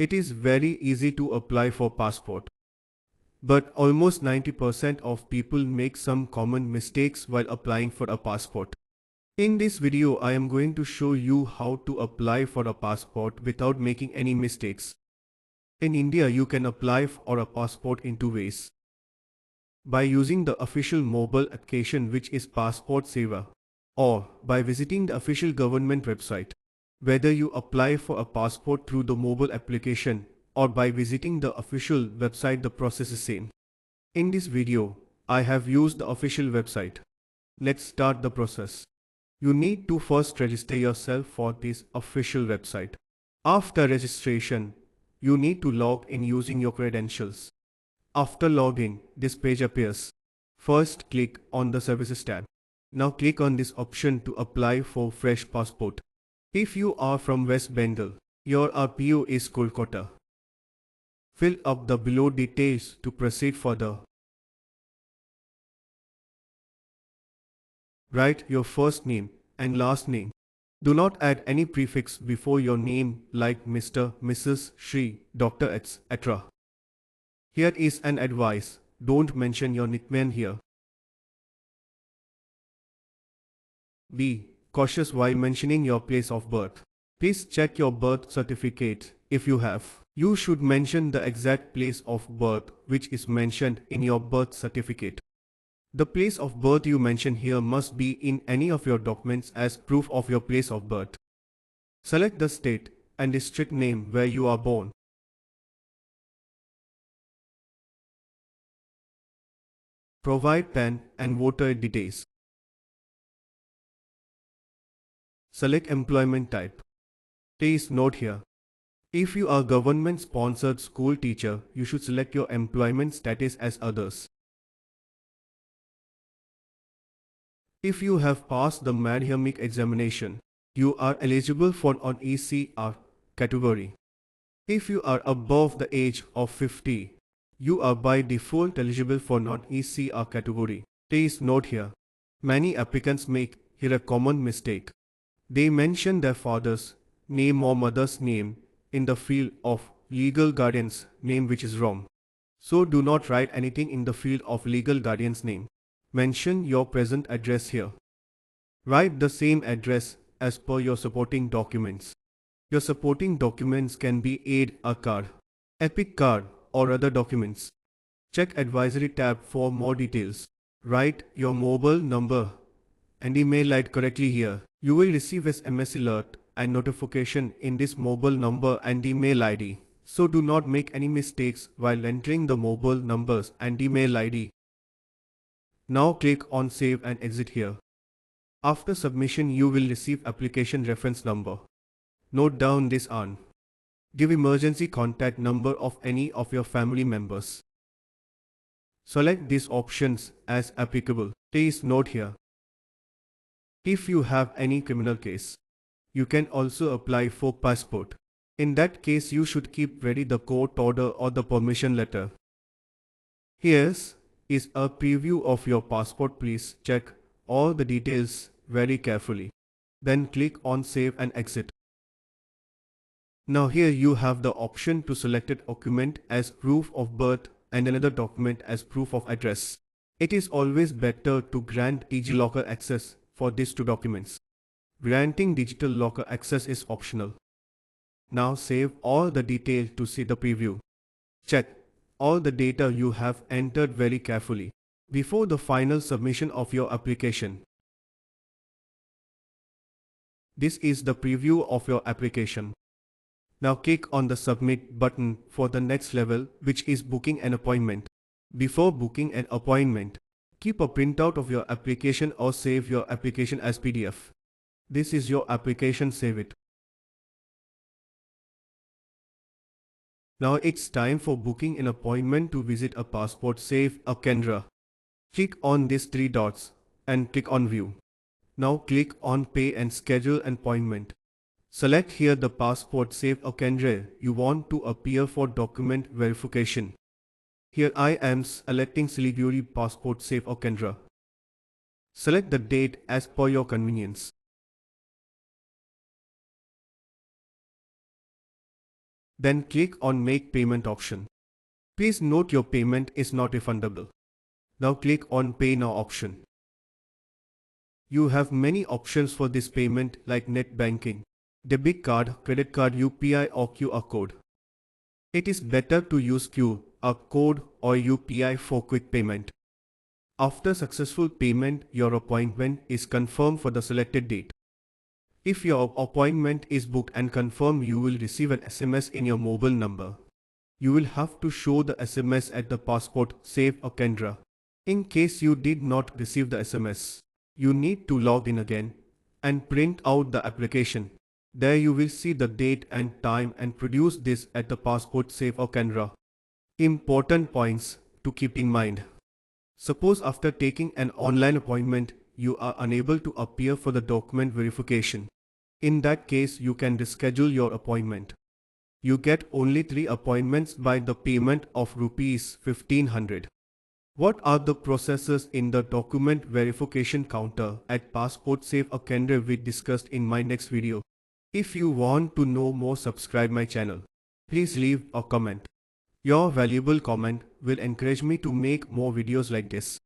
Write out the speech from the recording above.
It is very easy to apply for passport. But almost 90% of people make some common mistakes while applying for a passport. In this video, I am going to show you how to apply for a passport without making any mistakes. In India, you can apply for a passport in two ways. By using the official mobile application, which is Passport Seva, or by visiting the official government website. Whether you apply for a passport through the mobile application or by visiting the official website, the process is same. In this video, I have used the official website. Let's start the process. You need to first register yourself for this official website. After registration, you need to log in using your credentials. After login, this page appears. First, click on the Services tab. Now click on this option to apply for fresh passport. If you are from West Bengal, your RPO is Kolkata. Fill up the below details to proceed further. Write your first name and last name. Do not add any prefix before your name like Mr., Mrs., Shri, Dr., etc. Here is an advice, don't mention your nickname here. Be cautious while mentioning your place of birth. Please check your birth certificate if you have. You should mention the exact place of birth which is mentioned in your birth certificate. The place of birth you mention here must be in any of your documents as proof of your place of birth. Select the state and district name where you are born. Provide PAN and voter details. Select employment type. Please note here. If you are government-sponsored school teacher, you should select your employment status as others. If you have passed the madhyamik examination, you are eligible for an ECR category. If you are above the age of 50, you are by default eligible for non-ECR category. Please note here, many applicants make here a common mistake. They mention their father's name or mother's name in the field of legal guardian's name, which is wrong. So do not write anything in the field of legal guardian's name. Mention your present address here. Write the same address as per your supporting documents. Your supporting documents can be Aadhaar card, Epic card or other documents. Check advisory tab for more details. Write your mobile number and email ID correctly here. You will receive SMS alert and notification in this mobile number and email ID. So do not make any mistakes while entering the mobile numbers and email ID. Now click on Save and Exit here. After submission, you will receive application reference number. Note down this on. Give emergency contact number of any of your family members. Select these options as applicable. Please note here. If you have any criminal case, you can also apply for passport. In that case, you should keep ready the court order or the permission letter. Here is a preview of your passport. Please check all the details very carefully. Then click on Save and Exit. Now here you have the option to select a document as proof of birth and another document as proof of address. It is always better to grant DigiLocker access for these two documents. Granting digital locker access is optional. Now save all the detail to see the preview. Check all the data you have entered very carefully before the final submission of your application. This is the preview of your application. Now click on the Submit button for the next level, which is booking an appointment. Before booking an appointment, keep a printout of your application or save your application as PDF. This is your application, save it. Now it's time for booking an appointment to visit a passport save Kendra. Click on these three dots and click on View. Now click on Pay and Schedule an appointment. Select here the passport save Kendra you want to appear for document verification. Here I am selecting Siliguri passport save Kendra. Select the date as per your convenience. Then click on Make Payment option. Please note your payment is not refundable. Now click on Pay Now option. You have many options for this payment like net banking, debit card, credit card, UPI or QR code. It is better to use QR code or UPI for quick payment. After successful payment, your appointment is confirmed for the selected date. If your appointment is booked and confirmed, you will receive an SMS in your mobile number. You will have to show the SMS at the Passport Safe Kendra. In case you did not receive the SMS, you need to log in again and print out the application. There you will see the date and time and produce this at the Passport Safe Kendra. Important points to keep in mind. Suppose after taking an online appointment, you are unable to appear for the document verification. In that case, you can reschedule your appointment. You get only 3 appointments by the payment of Rs 1500. What are the processes in the document verification counter at Passport Safe Kendra we discussed in my next video. If you want to know more, subscribe my channel. Please leave a comment. Your valuable comment will encourage me to make more videos like this.